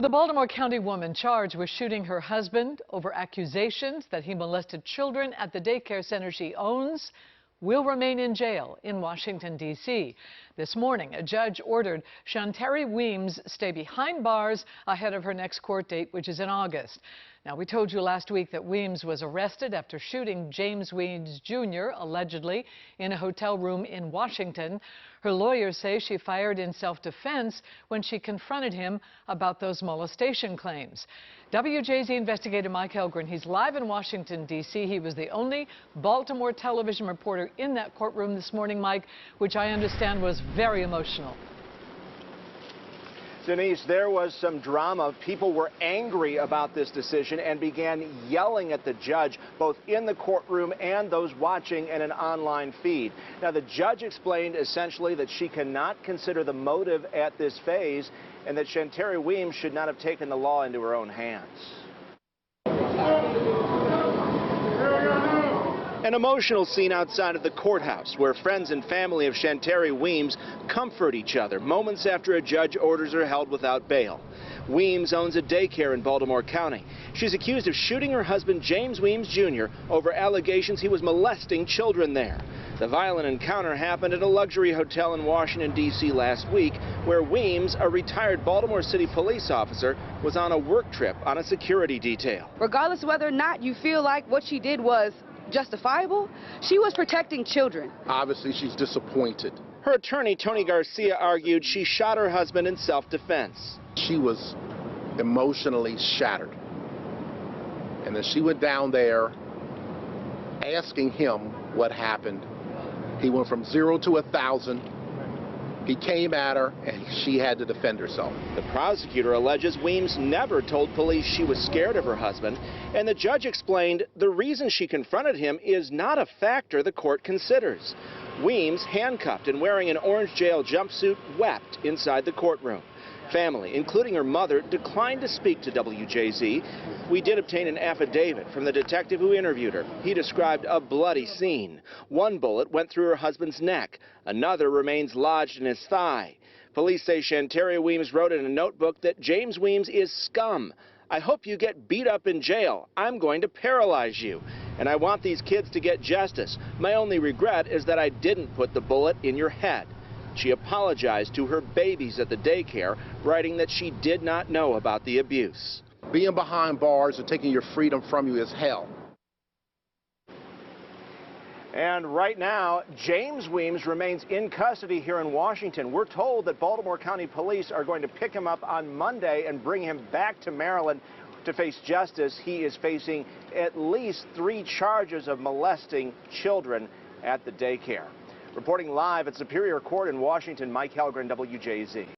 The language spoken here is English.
The Baltimore County woman charged with shooting her husband over accusations that he molested children at the daycare center she owns will remain in jail in Washington, D.C. This morning, a judge ordered Shanteari Weems stay behind bars ahead of her next court date, which is in August. Now, we told you last week that Weems was arrested after shooting James Weems Jr., allegedly, in a hotel room in Washington. Her lawyers say she fired in self-defense when she confronted him about those molestation claims. WJZ investigator Mike Helgren, he's live in Washington, D.C. He was the only Baltimore television reporter in that courtroom this morning, Mike, which I understand was very emotional. Denise, there was some drama. People were angry about this decision and began yelling at the judge, both in the courtroom and those watching in an online feed. Now, the judge explained essentially that she cannot consider the motive at this phase and that Shanteari Weems should not have taken the law into her own hands. An emotional scene outside of the courthouse where friends and family of Shanteari Weems comfort each other moments after a judge orders her held without bail. Weems owns a daycare in Baltimore County. She's accused of shooting her husband James Weems Jr. over allegations he was molesting children there. The violent encounter happened at a luxury hotel in Washington, D.C. last week, where Weems, a retired Baltimore City police officer, was on a work trip on a security detail. Regardless of whether or not you feel like what she did was justifiable, she was protecting children. Obviously, she's disappointed. Her attorney, Tony Garcia, argued she shot her husband in self-defense. She was emotionally shattered. And then she went down there asking him what happened. He went from 0 to 1,000. He came at her, and she had to defend herself. The prosecutor alleges Weems never told police she was scared of her husband, and the judge explained the reason she confronted him is not a factor the court considers. Weems, handcuffed and wearing an orange jail jumpsuit, wept inside the courtroom. Family, including her mother, declined to speak to WJZ. We did obtain an affidavit from the detective who interviewed her. He described a bloody scene. One bullet went through her husband's neck. Another remains lodged in his thigh. Police say Shanteari Weems wrote in a notebook that James Weems is scum. I hope you get beat up in jail. I'm going to paralyze you. And I want these kids to get justice. My only regret is that I didn't put the bullet in your head. She apologized to her babies at the daycare, writing that she did not know about the abuse. Being behind bars and taking your freedom from you is hell. And right now, James Weems remains in custody here in Washington. We're told that Baltimore County Police are going to pick him up on Monday and bring him back to Maryland to face justice. He is facing at least 3 charges of molesting children at the daycare. Reporting live at Superior Court in Washington, Mike Helgren, WJZ.